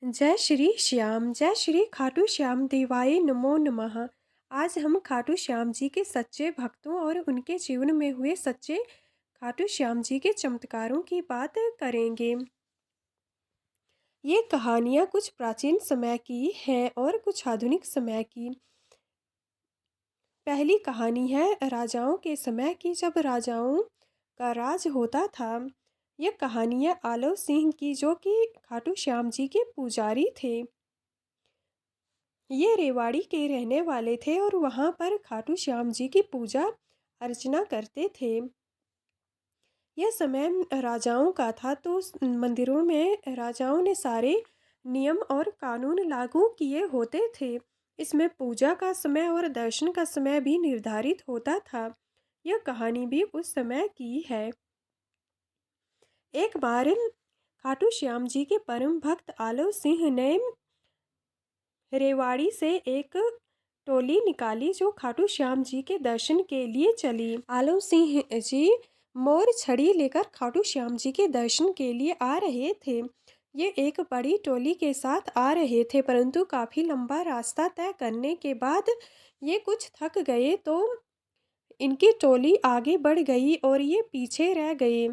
जय श्री खाटू श्याम देवाय नमो नमः। आज हम खाटू श्याम जी के सच्चे भक्तों और उनके जीवन में हुए सच्चे खाटू श्याम जी के चमत्कारों की बात करेंगे। ये कहानियाँ कुछ प्राचीन समय की हैं और कुछ आधुनिक समय की। पहली कहानी है राजाओं के समय की, जब राजाओं का राज होता था। यह कहानी है आलो सिंह की, जो कि खाटू श्याम जी के पुजारी थे। ये रेवाड़ी के रहने वाले थे और वहाँ पर खाटू श्याम जी की पूजा अर्चना करते थे। यह समय राजाओं का था, तो उस मंदिरों में राजाओं ने सारे नियम और कानून लागू किए होते थे। इसमें पूजा का समय और दर्शन का समय भी निर्धारित होता था। यह कहानी भी उस समय की है। एक बार खाटू श्याम जी के परम भक्त आलो सिंह ने रेवाड़ी से एक टोली निकाली, जो खाटू श्याम जी के दर्शन के लिए चली। आलो सिंह जी मोर छड़ी लेकर खाटू श्याम जी के दर्शन के लिए आ रहे थे। ये एक बड़ी टोली के साथ आ रहे थे, परंतु काफ़ी लंबा रास्ता तय करने के बाद ये कुछ थक गए, तो इनकी टोली आगे बढ़ गई और ये पीछे रह गए।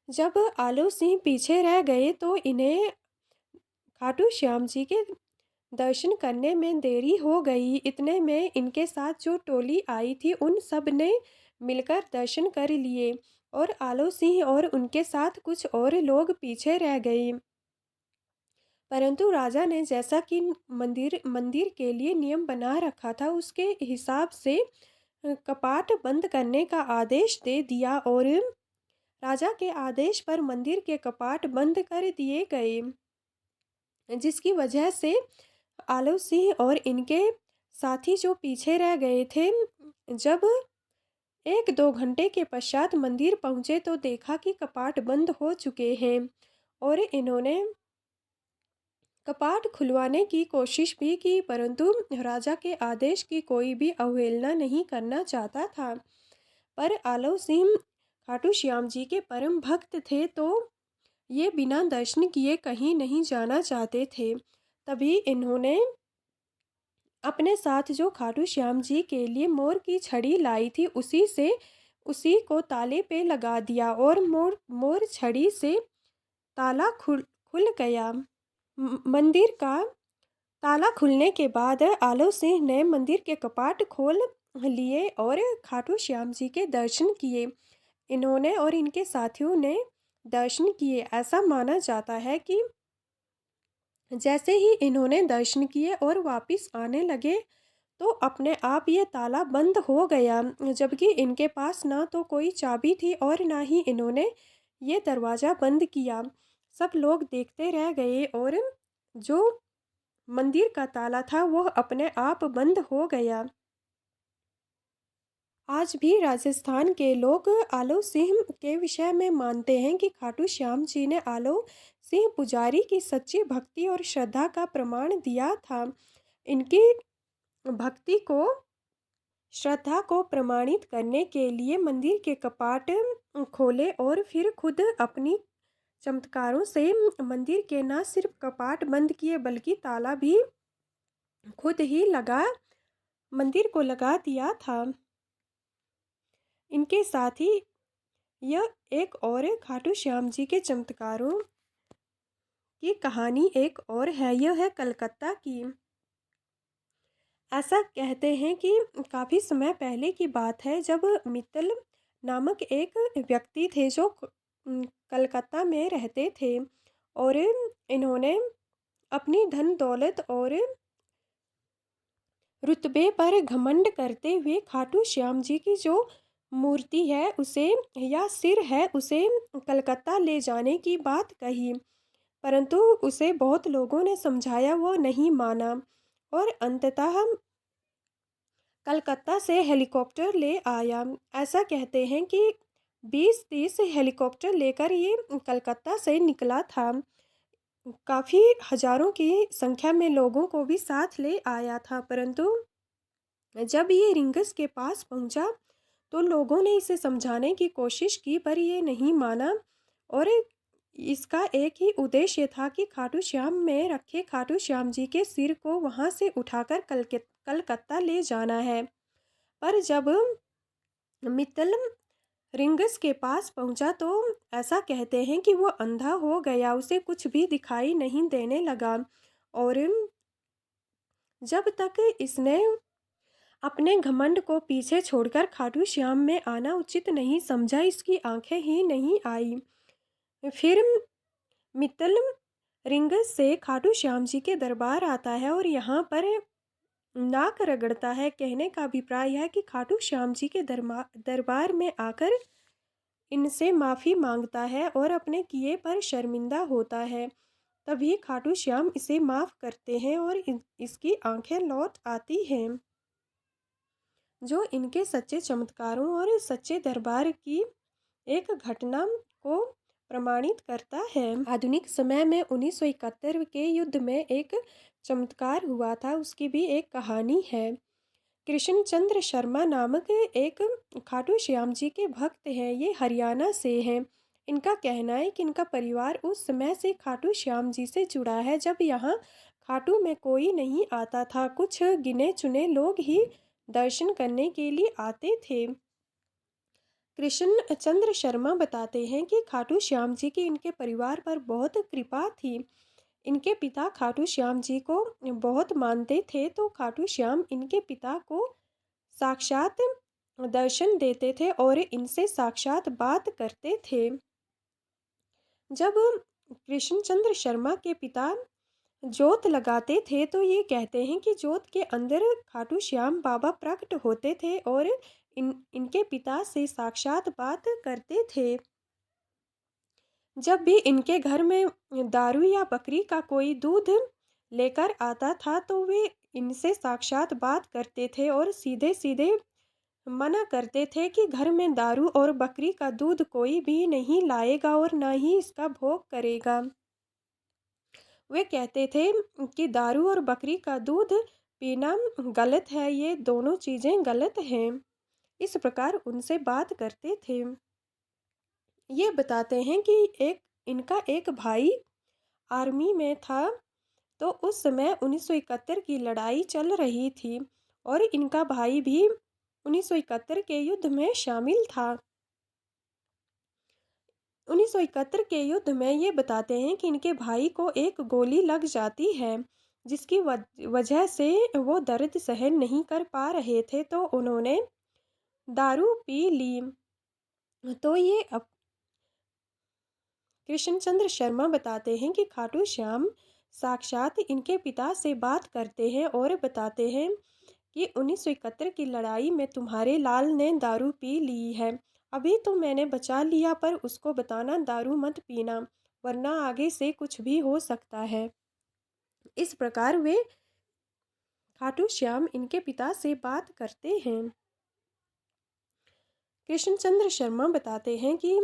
जब आलो सिंह पीछे रह गए तो इन्हें खाटू श्याम जी के दर्शन करने में देरी हो गई। इतने में इनके साथ जो टोली आई थी, उन सब ने मिलकर दर्शन कर लिए और आलो सिंह और उनके साथ कुछ और लोग पीछे रह गए। परंतु राजा ने जैसा कि मंदिर के लिए नियम बना रखा था, उसके हिसाब से कपाट बंद करने का आदेश दे दिया और राजा के आदेश पर मंदिर के कपाट बंद कर दिए गए, जिसकी वजह से आलो सिंह और इनके साथी जो पीछे रह गए थे, जब 1-2 घंटे के पश्चात मंदिर पहुंचे तो देखा कि कपाट बंद हो चुके हैं और इन्होंने कपाट खुलवाने की कोशिश भी की, परंतु राजा के आदेश की कोई भी अवहेलना नहीं करना चाहता था। पर आलो सिंह खाटू श्याम जी के परम भक्त थे, तो ये बिना दर्शन किए कहीं नहीं जाना चाहते थे। तभी इन्होंने अपने साथ जो खाटू श्याम जी के लिए मोर की छड़ी लाई थी, उसी को ताले पे लगा दिया और मोर छड़ी से ताला खुल गया। मंदिर का ताला खुलने के बाद आलो सिंह ने मंदिर के कपाट खोल लिए और खाटू श्याम जी के दर्शन किए। इन्होंने और इनके साथियों ने दर्शन किए। ऐसा माना जाता है कि जैसे ही इन्होंने दर्शन किए और वापस आने लगे, तो अपने आप ये ताला बंद हो गया, जबकि इनके पास ना तो कोई चाबी थी और ना ही इन्होंने ये दरवाज़ा बंद किया। सब लोग देखते रह गए और जो मंदिर का ताला था वह अपने आप बंद हो गया। आज भी राजस्थान के लोग आलो सिंह के विषय में मानते हैं कि खाटू श्याम जी ने आलो सिंह पुजारी की सच्ची भक्ति और श्रद्धा का प्रमाण दिया था। इनकी भक्ति को श्रद्धा को प्रमाणित करने के लिए मंदिर के कपाट खोले और फिर खुद अपनी चमत्कारों से मंदिर के न सिर्फ कपाट बंद किए, बल्कि ताला भी खुद ही मंदिर को लगा दिया था। इनके साथ ही यह एक और खाटू श्याम जी के चमत्कारों की कहानी एक और है। यह है कलकत्ता की। ऐसा कहते हैं कि काफ़ी समय पहले की बात है, जब मित्तल नामक एक व्यक्ति थे जो कलकत्ता में रहते थे और इन्होंने अपनी धन दौलत और रुतबे पर घमंड करते हुए खाटू श्याम जी की जो मूर्ति है उसे या सिर है उसे कलकत्ता ले जाने की बात कही, परंतु उसे बहुत लोगों ने समझाया, वो नहीं माना और अंततः कलकत्ता से हेलीकॉप्टर ले आया। ऐसा कहते हैं कि 20-30 हेलीकॉप्टर लेकर ये कलकत्ता से निकला था। काफ़ी हजारों की संख्या में लोगों को भी साथ ले आया था, परंतु जब ये रिंगस के पास पहुंचा तो लोगों ने इसे समझाने की कोशिश की, पर ये नहीं माना और इसका एक ही उद्देश्य था कि खाटू श्याम में रखे खाटू श्याम जी के सिर को वहाँ से उठाकर कलकत्ता ले जाना है। पर जब मित्तल रिंगस के पास पहुंचा तो ऐसा कहते हैं कि वो अंधा हो गया, उसे कुछ भी दिखाई नहीं देने लगा। और जब तक इसने अपने घमंड को पीछे छोड़कर खाटू श्याम में आना उचित नहीं समझा, इसकी आंखें ही नहीं आई। फिर मित्तल रिंगस से खाटू श्याम जी के दरबार आता है और यहाँ पर नाक रगड़ता है। कहने का अभिप्राय है कि खाटू श्याम जी के दरबार में आकर इनसे माफ़ी मांगता है और अपने किए पर शर्मिंदा होता है। तभी खाटू श्याम इसे माफ़ करते हैं और इसकी आंखें लौट आती हैं, जो इनके सच्चे चमत्कारों और सच्चे दरबार की एक घटना को प्रमाणित करता है। आधुनिक समय में 1971 के युद्ध में एक चमत्कार हुआ था, उसकी भी एक कहानी है। कृष्ण चंद्र शर्मा नामक एक खाटू श्याम जी के भक्त हैं। ये हरियाणा से हैं। इनका कहना है कि इनका परिवार उस समय से खाटू श्याम जी से जुड़ा है जब यहाँ खाटू में कोई नहीं आता था। कुछ गिने चुने लोग ही दर्शन करने के लिए आते थे। कृष्ण चंद्र शर्मा बताते हैं कि खाटू श्याम जी की इनके परिवार पर बहुत कृपा थी। इनके पिता खाटू श्याम जी को बहुत मानते थे, तो खाटू श्याम इनके पिता को साक्षात दर्शन देते थे और इनसे साक्षात बात करते थे। जब कृष्णचंद्र शर्मा के पिता जोत लगाते थे तो ये कहते हैं कि जोत के अंदर खाटू श्याम बाबा प्रकट होते थे और इनके पिता से साक्षात बात करते थे। जब भी इनके घर में दारू या बकरी का कोई दूध लेकर आता था तो वे इनसे साक्षात बात करते थे और सीधे सीधे मना करते थे कि घर में दारू और बकरी का दूध कोई भी नहीं लाएगा और ना ही इसका भोग करेगा। वे कहते थे कि दारू और बकरी का दूध पीना गलत है, ये दोनों चीज़ें गलत हैं। इस प्रकार उनसे बात करते थे। ये बताते हैं कि इनका एक भाई आर्मी में था, तो उस समय 1971 की लड़ाई चल रही थी और इनका भाई भी 1971 के युद्ध में शामिल था। 1971 के युद्ध में ये बताते हैं कि इनके भाई को एक गोली लग जाती है, जिसकी वजह से वो दर्द सहन नहीं कर पा रहे थे, तो उन्होंने दारू पी ली। तो ये कृष्णचंद्र शर्मा बताते हैं कि खाटू श्याम साक्षात इनके पिता से बात करते हैं और बताते हैं कि 1971 की लड़ाई में तुम्हारे लाल ने दारू पी ली है। अभी तो मैंने बचा लिया, पर उसको बताना दारू मत पीना, वरना आगे से कुछ भी हो सकता है। इस प्रकार वे खाटू श्याम इनके पिता से बात करते हैं। कृष्णचंद्र शर्मा बताते हैं कि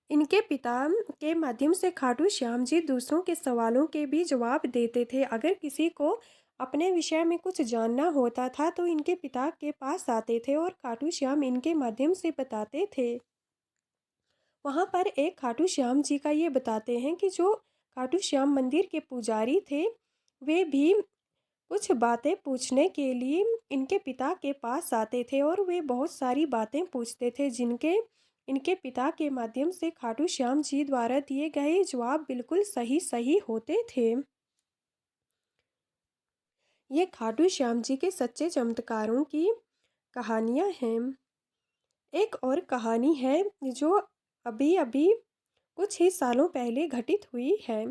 इनके पिता के माध्यम से खाटू श्याम जी दूसरों के सवालों के भी जवाब देते थे। अगर किसी को अपने विषय में कुछ जानना होता था तो इनके पिता के पास आते थे और खाटू श्याम इनके माध्यम से बताते थे। वहाँ पर एक खाटू श्याम जी का ये बताते हैं कि जो खाटू श्याम मंदिर के पुजारी थे, वे भी कुछ बातें पूछने के लिए इनके पिता के पास आते थे और वे बहुत सारी बातें पूछते थे, जिनके इनके पिता के माध्यम से खाटू श्याम जी द्वारा दिए गए जवाब बिल्कुल सही सही होते थे। ये खाटू श्याम जी के सच्चे चमत्कारों की कहानियाँ हैं। एक और कहानी है जो अभी अभी कुछ ही सालों पहले घटित हुई है।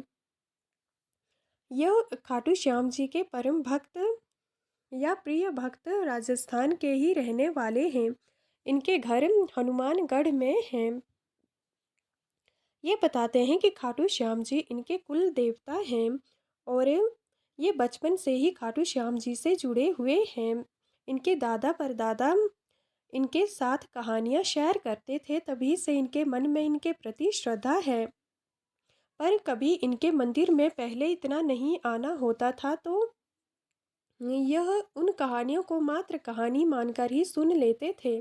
यह खाटू श्याम जी के परम भक्त या प्रिय भक्त राजस्थान के ही रहने वाले हैं। इनके घर हनुमानगढ़ में हैं। ये बताते हैं कि खाटू श्याम जी इनके कुल देवता हैं और ये बचपन से ही खाटू श्याम जी से जुड़े हुए हैं। इनके दादा परदादा इनके साथ कहानियाँ शेयर करते थे, तभी से इनके मन में इनके प्रति श्रद्धा है। पर कभी इनके मंदिर में पहले इतना नहीं आना होता था, तो यह उन कहानियों को मात्र कहानी मानकर ही सुन लेते थे।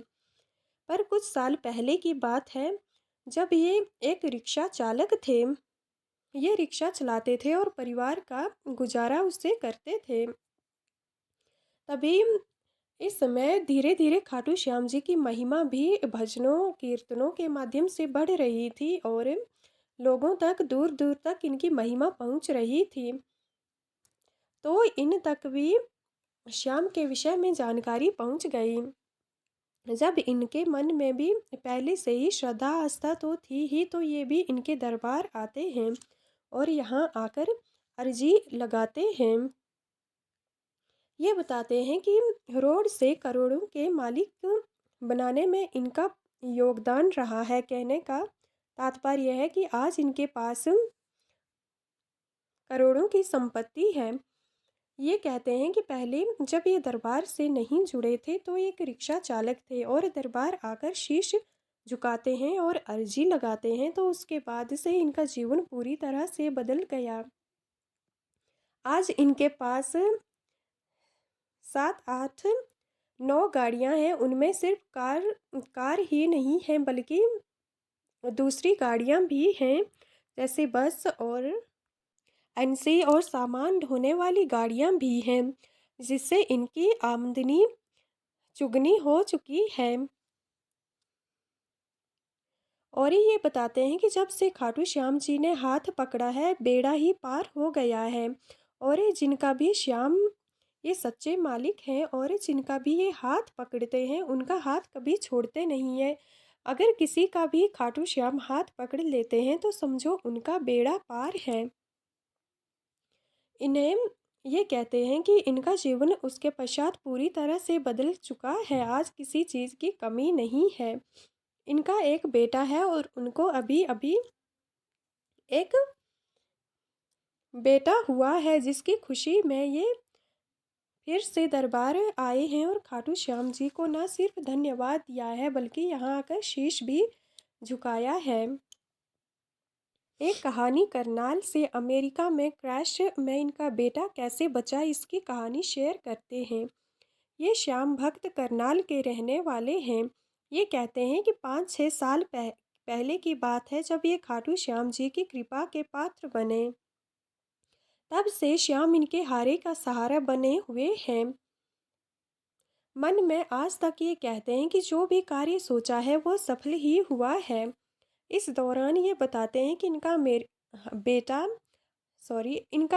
पर कुछ साल पहले की बात है, जब ये एक रिक्शा चालक थे, ये रिक्शा चलाते थे और परिवार का गुजारा उससे करते थे। तभी इस समय धीरे-धीरे खाटू श्याम जी की महिमा भी भजनों, कीर्तनों के माध्यम से बढ़ रही थी और लोगों तक दूर-दूर तक इनकी महिमा पहुँच रही थी। तो इन तक भी श्याम के विषय में जानकारी पहुँच गई। जब इनके मन में भी पहले से ही श्रद्धा आस्था तो थी ही, तो ये भी इनके दरबार आते हैं और यहाँ आकर अर्जी लगाते हैं। ये बताते हैं कि रोड से करोड़ों के मालिक बनाने में इनका योगदान रहा है। कहने का तात्पर्य है कि आज इनके पास करोड़ों की संपत्ति है। ये कहते हैं कि पहले जब ये दरबार से नहीं जुड़े थे तो एक रिक्शा चालक थे और दरबार आकर शीश झुकाते हैं और अर्जी लगाते हैं, तो उसके बाद से इनका जीवन पूरी तरह से बदल गया। आज इनके पास 7, 8, 9 गाड़ियां हैं। उनमें सिर्फ कार ही नहीं है बल्कि दूसरी गाड़ियां भी हैं, जैसे बस और एनसी और सामान ढोने वाली गाड़ियां भी हैं, जिससे इनकी आमदनी चुगनी हो चुकी है। और ये बताते हैं कि जब से खाटू श्याम जी ने हाथ पकड़ा है, बेड़ा ही पार हो गया है। और जिनका भी श्याम ये सच्चे मालिक हैं और जिनका भी ये हाथ पकड़ते हैं, उनका हाथ कभी छोड़ते नहीं है। अगर किसी का भी खाटू श्याम हाथ पकड़ लेते हैं तो समझो उनका बेड़ा पार है। इन्हें ये कहते हैं कि इनका जीवन उसके पश्चात पूरी तरह से बदल चुका है। आज किसी चीज़ की कमी नहीं है। इनका एक बेटा है और उनको अभी अभी एक बेटा हुआ है, जिसकी खुशी में ये फिर से दरबार आए हैं और खाटू श्याम जी को न सिर्फ धन्यवाद दिया है बल्कि यहाँ आकर शीश भी झुकाया है। एक कहानी करनाल से अमेरिका में क्रैश में इनका बेटा कैसे बचा, इसकी कहानी शेयर करते हैं। ये श्याम भक्त करनाल के रहने वाले हैं। ये कहते हैं कि 5-6 साल पहले की बात है, जब ये खाटू श्याम जी की कृपा के पात्र बने। तब से श्याम इनके हारे का सहारा बने हुए हैं। मन में आज तक ये कहते हैं कि जो भी कार्य सोचा है वो सफल ही हुआ है। इस दौरान ये बताते हैं कि इनका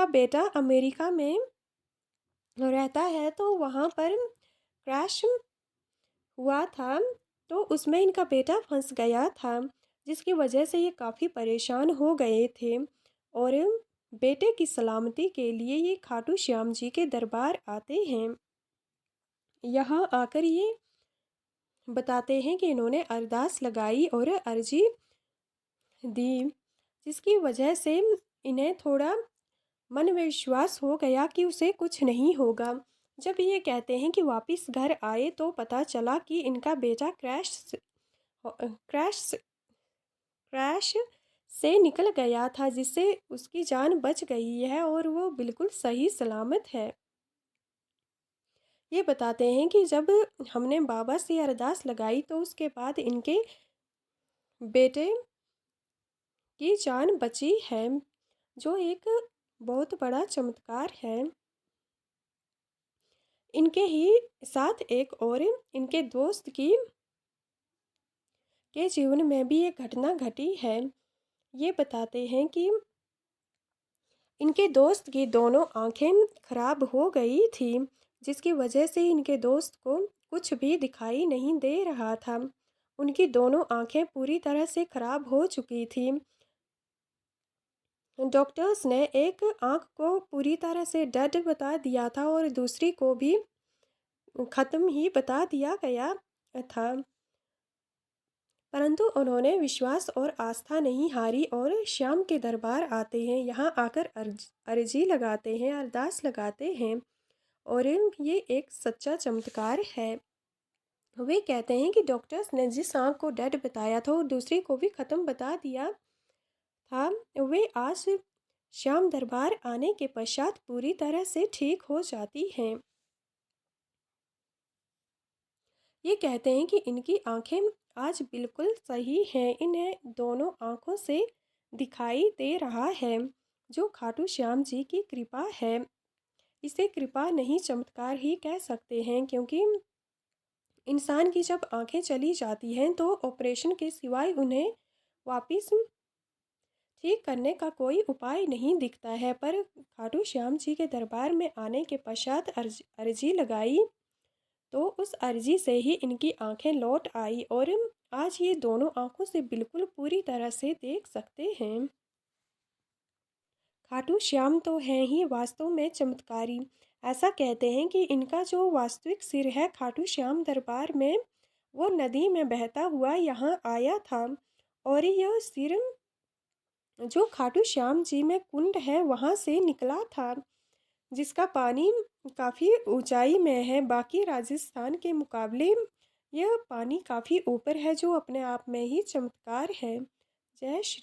बेटा अमेरिका में रहता है, तो वहाँ पर क्रैश हुआ था, तो उसमें इनका बेटा फंस गया था, जिसकी वजह से ये काफ़ी परेशान हो गए थे और बेटे की सलामती के लिए ये खाटू श्याम जी के दरबार आते हैं। यहाँ आकर ये बताते हैं कि इन्होंने अरदास लगाई और अर्जी दी, जिसकी वजह से इन्हें थोड़ा मन में विश्वास हो गया कि उसे कुछ नहीं होगा। जब ये कहते हैं कि वापस घर आए तो पता चला कि इनका बेटा क्रैश क्रैश से निकल गया था, जिससे उसकी जान बच गई है और वो बिल्कुल सही सलामत है। ये बताते हैं कि जब हमने बाबा से अरदास लगाई तो उसके बाद इनके बेटे की जान बची है, जो एक बहुत बड़ा चमत्कार है। इनके ही साथ एक और इनके दोस्त के जीवन में भी एक घटना घटी है। ये बताते हैं कि इनके दोस्त की दोनों आंखें खराब हो गई थी, जिसकी वजह से इनके दोस्त को कुछ भी दिखाई नहीं दे रहा था। उनकी दोनों आंखें पूरी तरह से खराब हो चुकी थी। डॉक्टर्स ने एक आंख को पूरी तरह से डेड बता दिया था और दूसरी को भी ख़त्म ही बता दिया गया था, परंतु उन्होंने विश्वास और आस्था नहीं हारी और श्याम के दरबार आते हैं। यहाँ आकर अर्जी लगाते हैं, अरदास लगाते हैं और ये एक सच्चा चमत्कार है। वे कहते हैं कि डॉक्टर्स ने जिस आँख को डेड बताया था और दूसरी को भी ख़त्म बता दिया था, वे आज श्याम दरबार आने के पश्चात पूरी तरह से ठीक हो जाती हैं। ये कहते हैं कि इनकी आंखें आज बिल्कुल सही है। इन्हें दोनों आँखों से दिखाई दे रहा है, जो खाटू श्याम जी की कृपा है। इसे कृपा नहीं चमत्कार ही कह सकते हैं, क्योंकि इंसान की जब आँखें चली जाती हैं तो ऑपरेशन के सिवाय उन्हें वापस ठीक करने का कोई उपाय नहीं दिखता है। पर खाटू श्याम जी के दरबार में आने के पश्चात अर्जी लगाई तो उस अर्जी से ही इनकी आंखें लौट आई और आज ये दोनों आंखों से बिल्कुल पूरी तरह से देख सकते हैं। खाटू श्याम तो हैं ही वास्तव में चमत्कारी। ऐसा कहते हैं कि इनका जो वास्तविक सिर है खाटू श्याम दरबार में, वो नदी में बहता हुआ यहाँ आया था और यह सिर जो खाटू श्याम जी में कुंड है वहाँ से निकला था, जिसका पानी काफ़ी ऊंचाई में है। बाकी राजस्थान के मुकाबले यह पानी काफ़ी ऊपर है, जो अपने आप में ही चमत्कार है। जय श्री